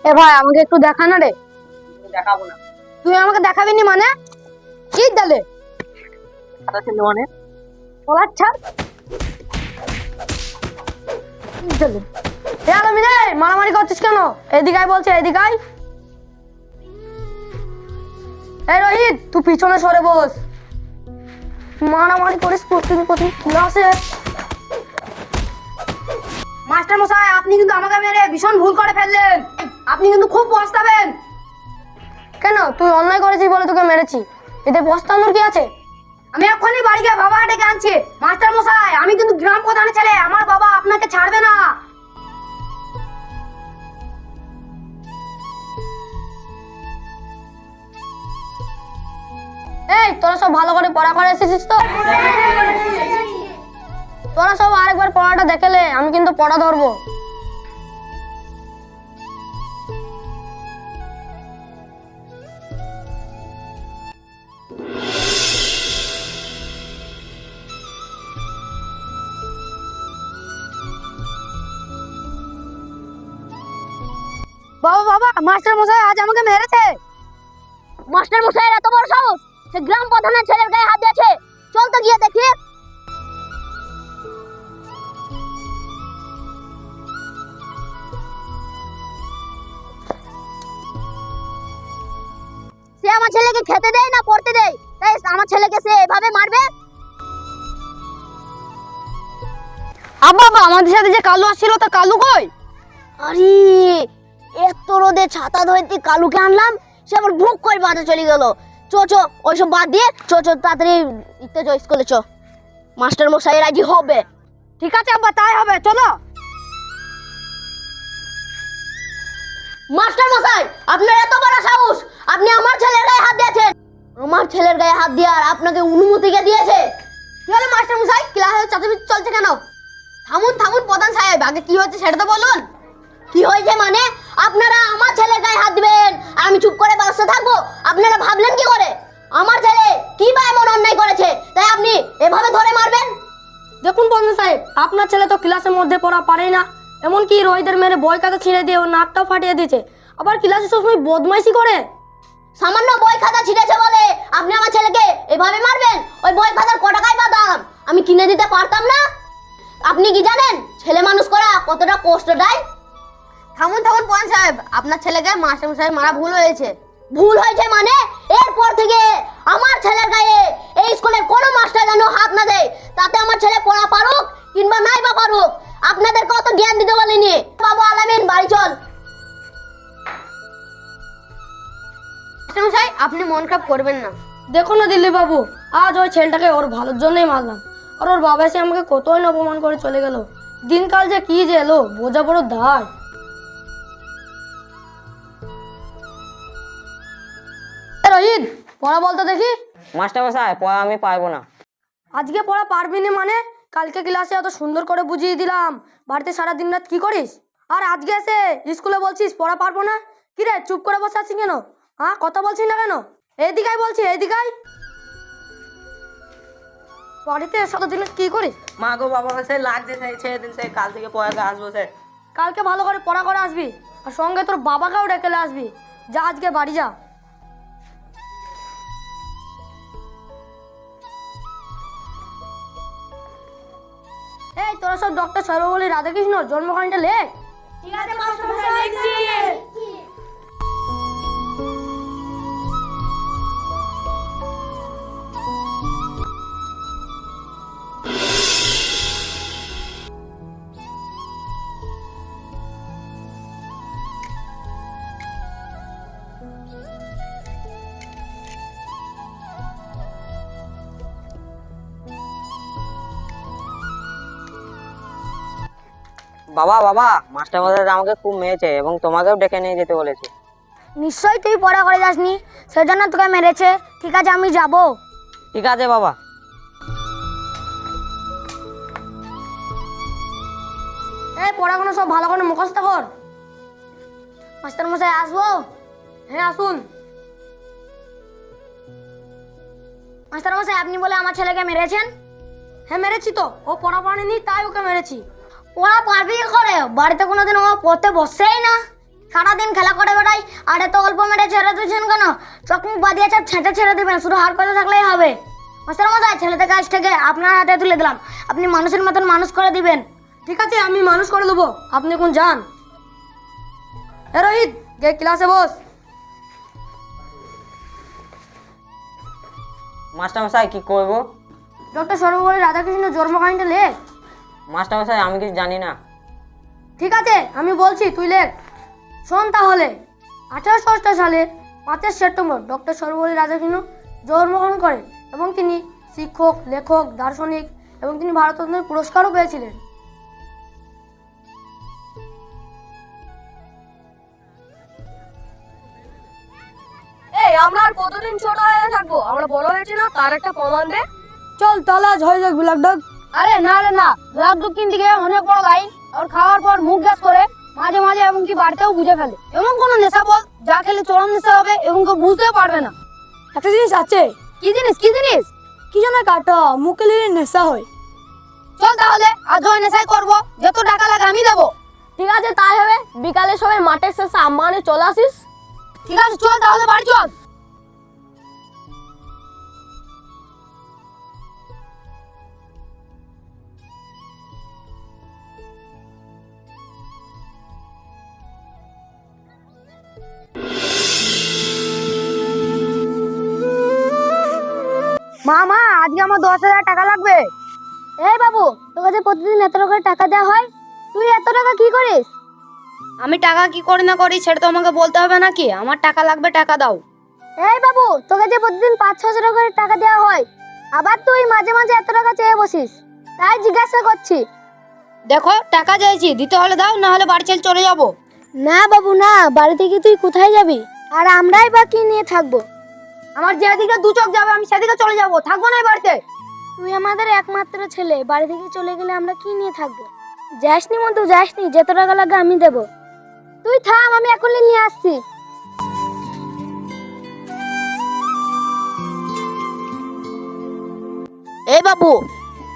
এ ভাই আমাকে একটু দেখা না রে। দেখাবো না। তুই আমাকে দেখাবি নি মানে কি দালে খাতা ছিল মানে পলার ছাড় কি দালে এ আলমি রে মারামারি করছিস কেন? এদিকে আয় বলছে, এদিকে আয়। এই রোহিত তুই পিছনে সরে বস। মারামারি করিস প্রতিদিন ক্লাসে। মাস্টার মশাই আপনি কিন্তু আমাকে মেরে ভীষণ ভুল করে ফেললেন। আপনি কিন্তু খুব পস্তাবেন। কেন তুই অন্যায় করেছিস বলে তোকে মেরেছি, এতে পস্তানোর কি আছে? আমি এক্ষুনি বাড়ি গিয়ে বাবা ডেকে আনছি। মাস্টার মশাই আমি কিন্তু গ্রাম প্রধানের ছেলে, আমার বাবা আপনাকে ছাড়বে না। এই তোরা সব ভালো করে পড়া করে এসেছিস তো? তোরা সব আরেকবার পড়াটা দেখেলে আমি কিন্তু পড়া ধরবো। বাবা বাবা মাস্টার মশাই আজ আমাকে মেরেছে। মাস্টার মশাইয়ের এত বড় সাহস, সে গ্রাম প্রধানের ছেলের গায়ে হাত দিয়েছে। চল তো গিয়ে দেখি। সে আমার ছেলেকে খেতে দেয় না পড়তে দেয়, তাই আমার ছেলেকে সে এভাবে মারবে? আব্বা বাবা আমাদের সাথে যে কালু আসছিল তা কালু কই? আরে এত রোদে ছাতা ধরে তুই কালুকে আনলাম, সে আবার ভুক করে বাড়ি চলে গেল। চো চো ওইসব বাদ দিয়ে চো চো তাড়াতাড়ি ইতে চো স্কুলে চো, মাস্টার মশাই রাজি হবে। ঠিক আছে আব্বা তাই হবে, চলো। মাস্টার মশাই আপনার এত বড় সাহস, আপনি আমার ছেলের গায়ে হাত দিয়েছেন। আমার ছেলের গায়ে হাত দেওয়ার আপনাকে অনুমতি কে দিয়েছে? কি হলো মাস্টার মশাই, ক্লাসে চাচামিচি চলছে কেন? থামুন থামুন প্রধান সাহেব, আগে কি হচ্ছে সেটা তো বলুন। কি হয়েছে মানে? আপনারা আমার ছেলের গায়ে হাত দিবেন আর আমি চুপ করে বসে থাকবো? আপনারা ভাবলেন কি করে? আমার ছেলে কি বা এমন অন্যায় করেছে তাই আপনি এভাবে ধরে মারবেন? দেখুন প্রধান সাহেব আপনার ছেলে তো ক্লাসের মধ্যে পড়া পারেই না, এমনকি রোহিতের মেরে বই খাতা ছিঁড়ে দিয়ে ওর নাকটাও ফাটিয়ে দিয়েছে, আবার ক্লাসে সবসময় বদমাইশি করে। সামান্য বই খাতা ছিঁড়েছে বলে আপনি আমার ছেলেকে এভাবে মারবেন? ওই বই খাতার ক টাকাই বা দাম, আমি কিনে দিতে পারতাম না? আপনি কি জানেন ছেলে মানুষ করা কতটা কষ্ট দেয়? থামুন থামুন প্রধান সাহেব, আপনার ছেলেকে মাস্টার মশাই মারা ভুল হয়েছে। ভুল হয়েছে মানে? এরপর থেকে আমার ছেলের গায়ে এই স্কুলের কোনো মাস্টার যেন হাত না দেয়, তাতে আমার ছেলে পড়া পারুক কিংবা নাই বা পারুক, আপনাদেরকে অত জ্ঞান দিতে বলিনি। বাবু আলামিন বাড়ি চল। মাস্টার মশাই আপনি মন খারাপ করবেন না। দেখো না দিল্লি বাবু, আজ ওই ছেলেটাকে ওর ভালোর জন্যই মারলাম, আর ওর বাবা এসে আমাকে কতই না অপমান করে চলে গেল। দিনকাল যে কি যে এলো, বোঝা বড় দায়। রোহিত পড়া বলতো দেখি। মাস্টার মশাই পড়া আমি পারবো না। আজকে পড়া পারবি না মানে? কালকে ক্লাসে এত সুন্দর করে বুঝিয়ে দিলাম, বাড়িতে সারা দিন রাত কি করিস? আর আজকে এসে স্কুলে বলছিস পড়া পারবো না? কি রে চুপ করে বসে আছিস কেন? হ্যাঁ কথা বলছিস না কেন? এইদিকাই বলছি, এইদিকাই। বাড়িতে সারা দিন রাত কি করিস? মা গো বাবা সে লাগছে, সেই ছেড়ে দিন, সেই কাল থেকে পড়াতে আসবো সে। কালকে ভালো করে পড়া করে আসবি, আর সঙ্গে তোর বাবাকেও ডেকে আসবি। যা আজকে বাড়ি যা। এই তোরা সব ডক্টর সর্বপল্লী রাধাকৃষ্ণ জন্মকালীনটা লেখ। ঠিক আছে মাস্টার মশাই লিখছি। বাবা বাবা মাস্টার মশাই আমাকে খুব মেরেছে এবং তোমাকেও ডেকে নিয়ে যেতে বলেছে। নিশ্চয়ই তুই পড়া করে যাসনি, সেজন্য তোকে মেরেছে। ঠিক আছে আমি যাব। ঠিক আছে বাবা। এই পড়াগুলো সব ভালো করে মুখস্থ কর। মাস্টার মশাই আসবো? হ্যাঁ আসুন। মাস্টার মশাই আপনি বলে আমার ছেলেকে মেরেছেন? হ্যাঁ মেরেছি তো, ও পড়া পারেনি তাই ওকে মেরেছি। পড়া পারবি কি করে? বাড়িতে কোনোদিন ও পড়তে বসছেই না। সারাদিন খেলা করে বেড়াই আর এত অল্প মেরে ছেড়ে দিয়েছেন কেন? চোখ মুখ বাদিয়ে চাপ ছেঁটে ছেড়ে দিবেন, শুধু হার কথা থাকলেই হবে। মাস্টার মশাই, ছেলেদের কাছ থেকে আপনার হাতে তুলে দিলাম, আপনি মানুষের মতন মানুষ করে দিবেন। ঠিক আছে, আমি মানুষ করে দেবো, আপনি এখন যান। এ রোহিত, গে ক্লাসে বস। মাস্টারমশাই কি করবো? ডক্টর সর্বপল্লী রাধাকৃষ্ণ জন্মকাহিনীটা লেখ। মাস্টারমশাই আমি কিছু জানি না। ঠিক আছে, আমি বলছি, তুই লেখ। শোন তাহলে, 1808 সালের 5 সেপ্টেম্বর ডক্টর সর্বপল্লী রাধাকৃষ্ণ জন্মগ্রহণ করেন এবং তিনি শিক্ষক, লেখক, দার্শনিক এবং তিনি ভারতরত্ন পুরস্কারও পেয়েছিলেন। এই আমরা আর কতদিন ছোট হয়ে থাকবো? আমরা বড় হয়েছি না, তার একটা প্রমাণ দে। চল তাহলে আজ হয়ে যাক ব্ল্যাক ডগ। আরে না রে না, ব্ল্যাক ডগ কিনতে গিয়ে অনেক বড় লাইন, আর খাওয়ার পর মুখ গ্যাস করে, মাঝে মাঝে এমনকি বাড়িতেও বুঝে ফেলে। এমন কোন নেশা বল যা খেলে চরম নেশা হবে এবং কেউ বুঝতেও পারবে না। একটা জিনিস আছে। কি জিনিস? কি জিনিস? কি যেন কাটা মুখে লিলে নেশা হয়। চল তাহলে আজ ওই নেশাই করবো, যত টাকা লাগে আমি দেবো। ঠিক আছে, তাই হবে। বিকালে সবাই মাঠের শেষে আম্বানে চলে আসিস। ঠিক আছে, চল তাহলে বাড়ি চল। মা, আজকে আমার 10,000 টাকা লাগবে। এই বাবু, তোকে যে প্রতিদিন এত করে টাকা দেওয়া হয়, তুই এত টাকা কি করিস? আমি টাকা কি করি না করি সেটা তো আমাকে বলতে হবে নাকি? আমার টাকা লাগবে, টাকা দাও। এই বাবু, তোকে যে প্রতিদিন 500-600 টাকা করে টাকা দেওয়া হয়, আবার তুই মাঝে মাঝে এত টাকা চেয়ে বসিস, তাই জিজ্ঞাসা করছি। দেখো, টাকা চাইছি, দিতে হলে দাও, না হলে বাড়ি ছেড়ে চলে যাবো। না বাবু না, বাড়ি থেকে তুই কোথায় যাবি? আর আমরাই বা কি নিয়ে থাকবো? আমার যেদিকে দু চোখ যাবে আমি সেদিকে চলে যাবো, থাকবো না এই বাড়িতে। তুই আমাদের একমাত্র ছেলে, বাড়ি থেকে চলে গেলে আমরা কি নিয়ে থাকবো? যাসনি মধু, যাসনি, যত টাকা লাগে আমি দেবো। তুই থাম, আমি এখনই নিয়ে আসছি। এই বাবু,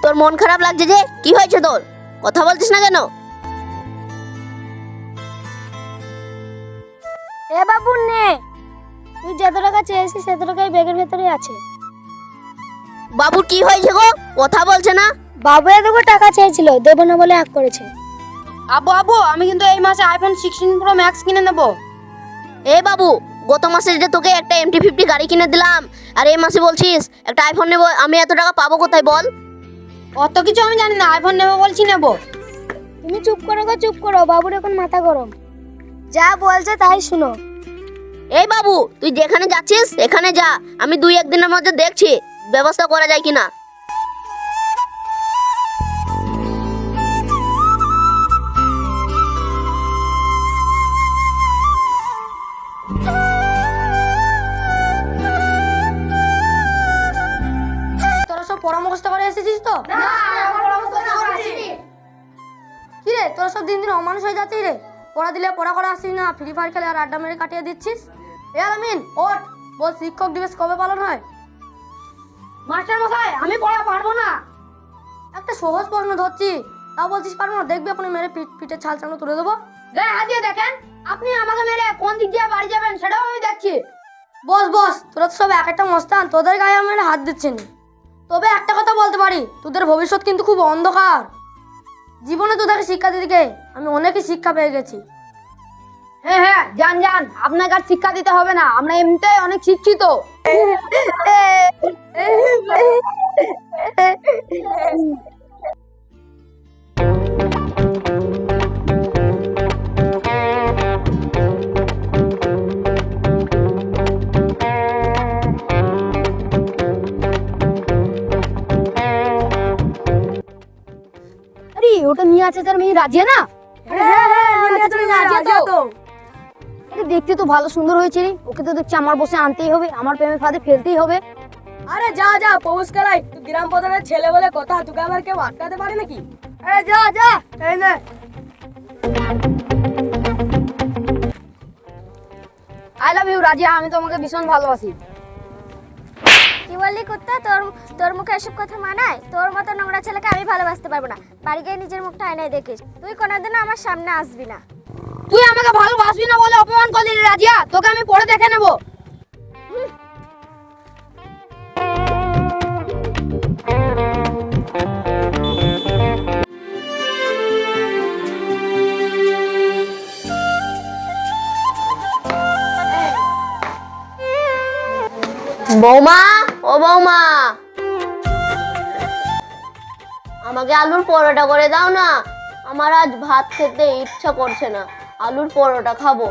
তোর মন খারাপ লাগছে যে, কি হয়েছে তোর? কথা বলছিস না কেন? এ বাবু নে, তুই যত টাকা চেয়েছিস সেত টাকাই ব্যাগের ভেতরে আছে। বাবু কি হয়েছে গো? কথা বলছে না। বাবু এদিকে টাকা চেয়েছিল, দেব না বলে আগ করেছে। আব্বু, আমি কিন্তু এই মাসে আইফোন 16 প্রো ম্যাক্স কিনে নেবো। এ বাবু, গত মাসে যে তোকে একটা MT-50 গাড়ি কিনে দিলাম, আর এই মাসে বলছিস একটা আইফোন নেব, আমি এত টাকা পাবো কোথায় বল? অত কিছু আমি জানি না, আইফোন নেবো বলছি নেবো। তুমি চুপ করো গো, চুপ করো, বাবুর এখন মাথা গরম। যা বলছে তাই শুনো। এই বাবু, তুই যেখানে যাচ্ছিস এখানে যা, আমি 2-1 দিনের মধ্যে দেখছি ব্যবস্থা করা যায় কিনা। তোরা সব পরামর্শ করে এসেছিস তো? কি রে, তোরা সব দিন দিন অমানুষ হয়ে যাচ্ছিস রে। পড়া দিলে পড়া করে আসছিস না, ফ্রি ফায়ার খেলে আর আড্ডা মেরে কাটিয়ে দিচ্ছিস। এ আলামিন, ওঠ, বল শিক্ষক দিবস কবে পালন হয়? মাস্টার মশাই, আমি পড়া পারবো না। একটা সহজ প্রশ্ন ধরছি, তাও বলছিস পারবো না? দেখবি এখন মেরে পিঠে ছাল চামড়া তুলে দেবো। গায়ে হাত দিয়ে দেখেন, আপনি আমাকে মেরে কোন দিক দিয়ে বাড়ি যাবেন সেটাও আমি দেখছি। বস, তোরা তো সব এক একটা মস্তান, তোদের গায়ে আমি হাত দিচ্ছি না। তবে একটা কথা বলতে পারি, তোদের ভবিষ্যৎ কিন্তু খুব অন্ধকার। জীবনে তোদেরকে শিক্ষা দিতে আমি অনেকই শিক্ষা পেয়ে গেছি। হ্যাঁ, জান, আপনাকে আর শিক্ষা দিতে হবে না, আমরা এমনিতেই অনেক শিক্ষিত। ওটা নিয়ে আছে তার মেয়ে রাজিয়া না? দেখতে তো ভালো সুন্দর হয়েছে রে, ওকে তো দেখছি আমার বসে আনতেই হবে, আমার প্রেমের ফাঁদে ফেলতেই হবে। আরে যা প্রবেশ করাই, তুই গ্রাম প্রধানের ছেলে বলে কথা, তোকে আবার কেউ আটকাতে পারে নাকি? যা এই নে। আই লাভ ইউ রাজিয়া, আমি তোমাকে ভীষণ ভালোবাসি। কি বললি কুত্তা? তোর মুখে এসব কথা মানায়? তোর মতো নোংরা ছেলেকে আমি ভালোবাসতে পারবো না। বাড়ি গিয়ে নিজের মুখটা আয়নায় দেখিস, তুই কোনোদিনও আমার সামনে আসবি না। তুই আমাকে ভালোবাসবি না বলে অপমান করলি রে রাজিয়া, তোকে আমি পরে দেখে নেব। বৌমা, ও বৌমা, আমাকে আলুর পরোটা করে দাও না। আমার আজ ভাত খেতে ইচ্ছা করছে না, আলুর পরোটা খাবো।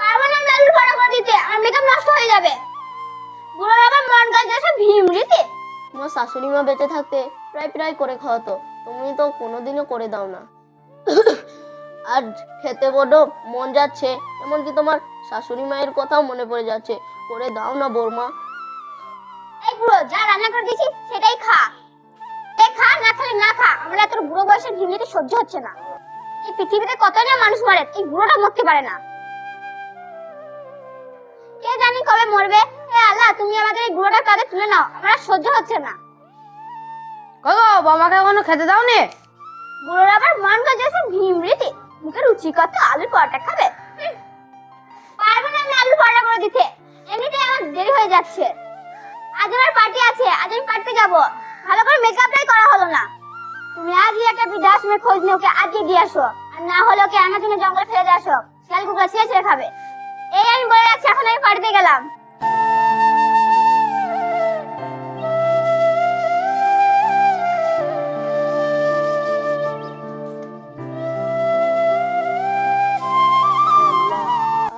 পারবো না আমি আলুর পরোটা করে দিতে, আমার মেকআপ নষ্ট হয়ে যাবে। বুড়োর আবার মন কাজে এসে ভিমরিতে। তোমার শাশুড়ি মা বেঁচে থাকতে প্রায় প্রায় করে খাওয়াতো, তুমি তো কোনোদিনও করে দাও না। আর খেতে বড্ড মন যাচ্ছে, এমনকি তোমার শাশুড়ি মায়ের কথাও মনে পড়ে যাচ্ছে। করে দাও না বৌমা। এই বুড়ো, যা রান্না করে দিয়েছিস সেটাই খা। খা, না খেলে না খা। আমার এত বুড়ো বয়সে ভিমরিতে সহ্য হচ্ছে না। এই পৃথিবীতে কত না মানুষ মরে, এই বুড়োটা মরতে পারে না। কে জানি কবে মরবে। হে আল্লাহ, তুমি আমাদের এই বুড়োটা কাঁধে তুলে নাও, আমার আর সহ্য হচ্ছে না। কগো, বাবাকে এখনো খেতে দাওনি? বুড়োর আবার মন গেছে ভিমরিতে, মুখে রুচি কত আলুর পরোটা খাবে। পারবো না আমি আলুর পরোটা করে দিতে, এমনিতেই আমার দেরি হয়ে যাচ্ছে। আজ আমার পার্টি আছে, আজ আমি পার্টিতে যাব। ভালো করে মেকআপটাই করা হলো না। তুমি আজই একটা বৃদ্ধাশ্রমের খোঁজ নিয়ে ওকে আজকে দিয়ে আসো, আর না হলে ওকে আমার জন্য জঙ্গলে ফেলে দিয়ে আসো। শিয়াল কুকুর ছেড়ে ছেড়ে খাবে। এই আমি বলে রাখছি, এখন আমি পার্টিতে গেলাম।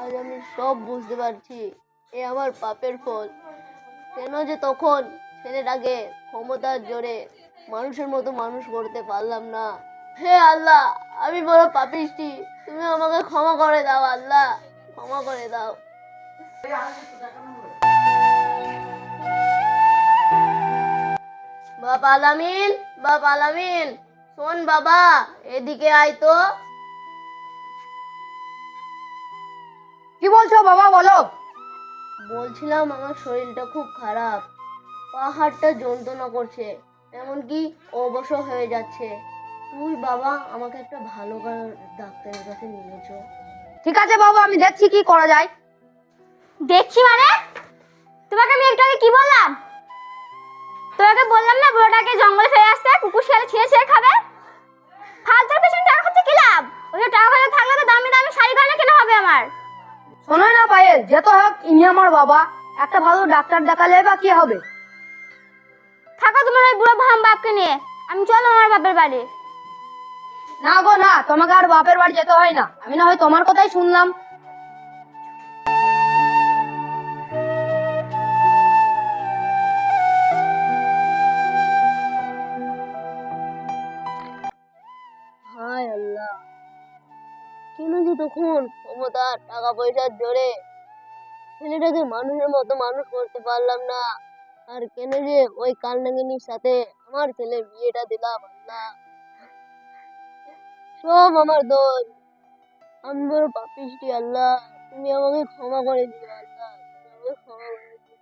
আজ আমি সব বুঝতে পারছি, এ আমার পাপের ফল। কেন যে তখন ছেলেটাকে ক্ষমতার জোরে মানুষের মতো মানুষ করতে পারলাম না। হে আল্লাহ, আমি বড় পাপিষ্টি, তুমি আমাকে ক্ষমা করে দাও। আল্লাহ, ক্ষমা করে দাও। বাপ আলামিন, বাপ আলামিন, শোন বাবা, এদিকে আয় তো। কি বলছো বাবা, বলো। বলছিলাম আমার শরীরটা খুব খারাপ, পাহাড়টা যন্ত্রণা করছে, এমনকি অবসর হয়ে যাচ্ছে। তুই বাবা আমাকে একটা ভালো ডাক্তারের কাছে নিয়ে চল। ঠিক আছে বাবা, আমি দেখছি কি করা যায়। দেখছি মানে? তোমাকে আমি একটু আগে কি বললাম? তোমাকে বললাম না বুড়োটাকে জঙ্গলে ফেলে আসতে, কুকুর শিয়ালে ছিঁড়ে ছিঁড়ে খাবে। ফালতুর পেছনে টাকা খরচা কি লাভ? ওই টাকা পয়সা থাকলে তো দামি দামি শাড়ি গয়না কেনা হবে আমার। শোনো না পায়েল, যেত হোক ইনি আমার বাবা, একটা ভালো ডাক্তার দেখালে বা কি হবে। থাকো তোমার ওই বুড়ো ভাম বাপকে নিয়ে, আমি চলো আমার বাপের বাড়ি। না গো না, তোমাকে আর বাপের বাড়ি যেতে হয় না, আমি না হয় তোমার কথাই শুনলাম। হায় আল্লাহ, কেন যে তখন ক্ষমতা টাকা পয়সার জোরে ছেলেটাকে মানুষের মতো মানুষ করতে পারলাম না। আর কেন যে ওই কালনাগিনীর সাথে আমার ছেলের বিয়েটা দিলাম। আল্লাহ, সব আমার দোষ, আমি বড় পাপিষ্টি। আল্লাহ, তুমি আমাকে ক্ষমা করে দিও। আল্লাহ, তুমি আমাকে ক্ষমা করে দিও।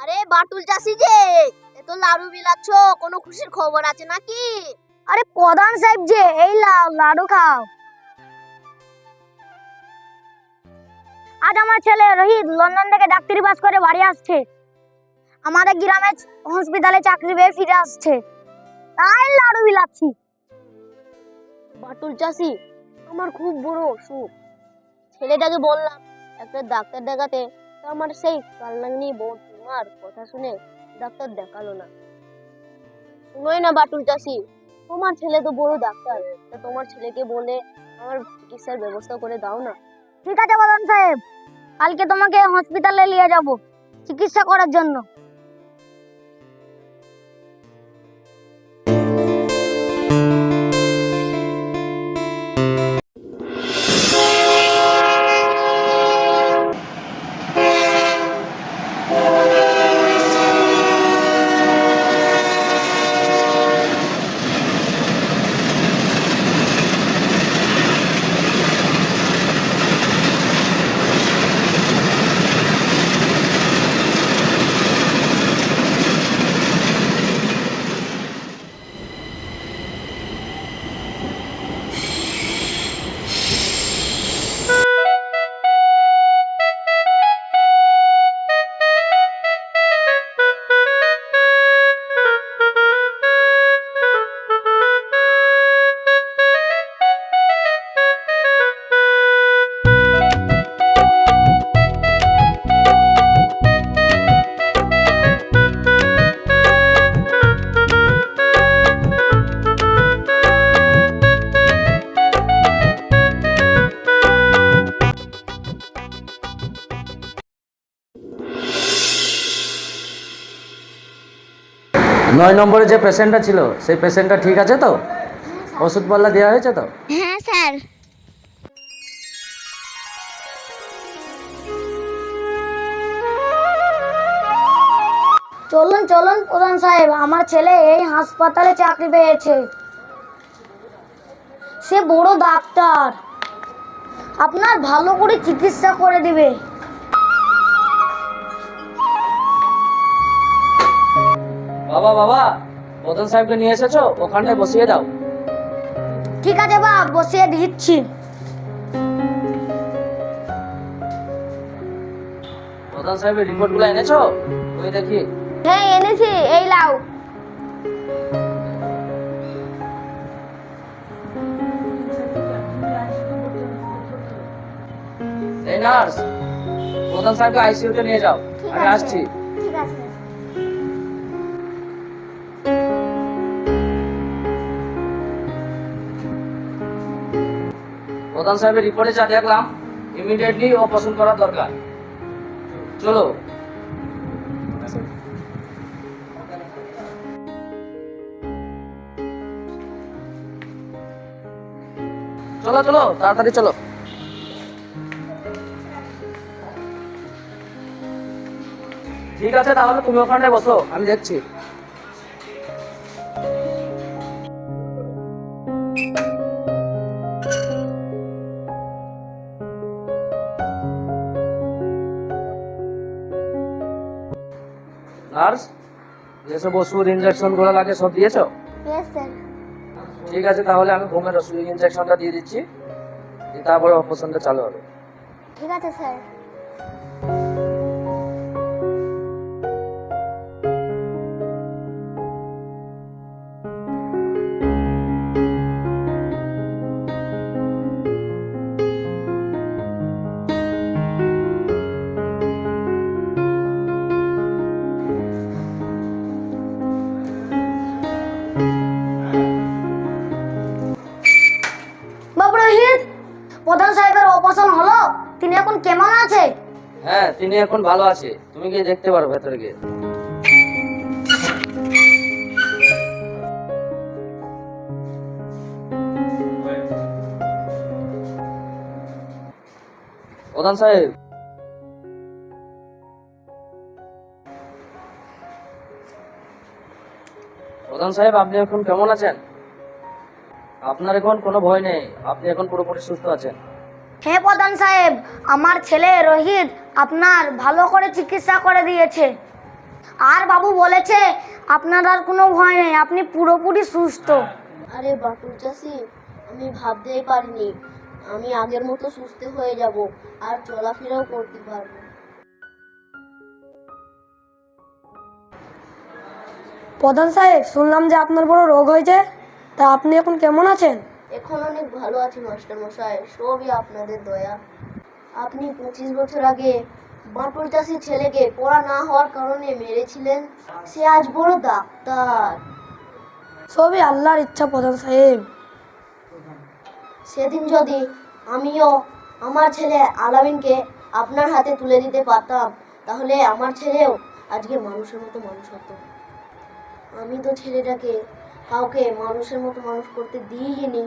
আরে বাটুল চাষি যে, এত লাড়ু বিলাচ্ছ, কোনো খুশির খবর আছে নাকি? আরে প্রধান সাহেব যে, এই লাও লাডু খাও। আজ আমার ছেলে রোহিত লন্ডন থেকে ডাক্তারি পাস করে বাড়ি আসছে, আমাদের গ্রামে হসপিটালে চাকরি পেয়ে ফিরে আসছে, তাই লাডু বিলাচ্ছি। বাটুল চাষি, আমার খুব বড় অসুখ। ছেলেটাকে বললাম একটা ডাক্তার দেখাতে, তো আমার সেই কালনাগিনী বৌমার কথা শুনে ডাক্তার দেখালো না। শুনোই না বাটুল চাষি, তোমার ছেলে তো বড় ডাক্তার, তা তোমার ছেলেকে বলে আমার চিকিৎসার ব্যবস্থা করে দাও না। ঠিক আছে প্রধান সাহেব, কালকে তোমাকে হসপিটালে নিয়ে যাব চিকিৎসা করার জন্য। 9 নম্বরে যে পেশেন্টটা ছিল সেই পেশেন্টটা ঠিক আছে তো? ওষুধপালা দেওয়া হয়েছে তো? হ্যাঁ স্যার। চলুন চলুন প্রধান সাহেব, আমার ছেলে এই হাসপাতালে চাকরি পেয়েছে। সে বড় ডাক্তার, আপনার ভালো করে চিকিৎসা করে দিবে। বাবা বাবা, প্রধান সাহেবকে নিয়ে এসেছো, ওখানটায় বসিয়ে দাও। ঠিক আছে বাপ, বসিয়ে দিচ্ছি। প্রধান সাহেবের রিপোর্টগুলো এনেছো? ওই দেখি। হ্যাঁ এনেছি, এই লাও। এই নার্স, প্রধান সাহেবকে আইসিইউতে নিয়ে যাও, আমি আসছি। ঠিক আছে। প্রধান সাহেবের রিপোর্টে যা দেখলাম, ইমিডিয়েটলি অপারেশন করা দরকার। চলো। চলো চলো, তাড়াতাড়ি চলো। ঠিক আছে, তাহলে তুমি ওখানটায় বসো, আমি দেখছি। নার্স, যেসব ওষুধ ইনজেকশন গুলো লাগে সব দিয়েছো? Yes sir. ঠিক আছে, তাহলে আমি ঘুমের ওষুধ ইনজেকশনটা দিয়ে দিচ্ছি, তারপরে অপারেশনটা চালু হবে। ঠিক আছে স্যার। বাবু রোহিত, প্রধান সাহেবের অপারেশন হলো, তিনি এখন কেমন আছে? হ্যাঁ, তিনি এখন ভালো আছে, তুমি গিয়ে দেখতে পারো ভেতরে গিয়ে। প্রধান সাহেব, প্রধান সাহেব, আপনি এখন কেমন আছেন? আপনার এখন কোনো ভয় নেই, আপনি এখন পুরোপুরি সুস্থ আছেন। হ্যাঁ প্রধান সাহেব, আমার ছেলে রোহিত আপনার ভালো করে চিকিৎসা করে দিয়েছে। আর বাবু বলেছে আপনার আর কোনো ভয় নেই, আপনি পুরোপুরি সুস্থ। আরে বাটুল চাষি, আমি ভাবতেই পারিনি আমি আগের মতো সুস্থ হয়ে যাব আর চলাফেরাও করতে পারবো। প্রধান সাহেব, শুনলাম যে আপনার বড় রোগ হয়েছে, তা আপনি এখন কেমন আছেন? এখন অনেক ভালো আছি মাস্টার মশাই, সবই আপনাদের দয়া। আপনি 25 বছর আগে বাটুল চাষির ছেলেকে পড়া না হওয়ার কারণে মেরেছিলেন, সে আজ বড় ডাক্তার। সবই আল্লাহর ইচ্ছা প্রধান সাহেব। সেদিন যদি আমিও আমার ছেলে আলামিনকে আপনার হাতে তুলে দিতে পারতাম, তাহলে আমার ছেলেও আজকে মানুষের মতো মানুষ হতো। আমি তো ছেলেটাকে কাউকে মানুষের মতো মানুষ করতে দিইনি,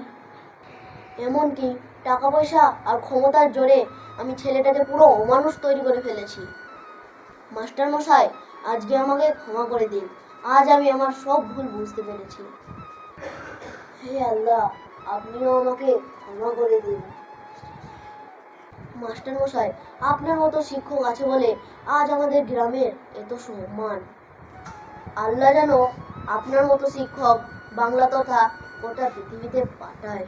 এমনকি টাকা পয়সা আর ক্ষমতার জোরে আমি ছেলেটাকে পুরো অমানুষ তৈরি করে ফেলেছি। মাস্টার মশাই, আজকে আমাকে ক্ষমা করে দিন, আজ আমি আমার সব ভুল বুঝতে পেরেছি। হে আল্লাহ, আপনিও আমাকে ক্ষমা করে দিন। মাস্টার মশাই, আপনার মতো শিক্ষক আছে বলে আজ আমাদের গ্রামের এত সম্মান। আল্লাহ যেন আপনার মতো শিক্ষক বাংলা তথা গোটা পৃথিবীতে পাঠায়।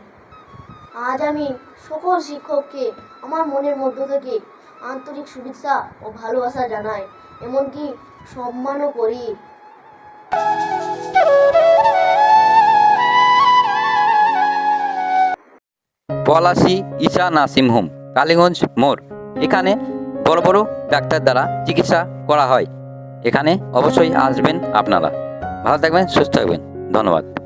আজ আমি সকল শিক্ষককে আমার মনের মধ্য থেকে আন্তরিক শুভেচ্ছা ও ভালোবাসা জানাই, এমনকি সম্মানও করি। পলাশী ঈশা নার্সিং হোম, কালীগঞ্জ মোড়। এখানে বড় বড় ডাক্তার দ্বারা চিকিৎসা করা হয়। এখানে অবশ্যই আসবেন আপনারা। ভালো থাকবেন, সুস্থ থাকবেন। ধন্যবাদ।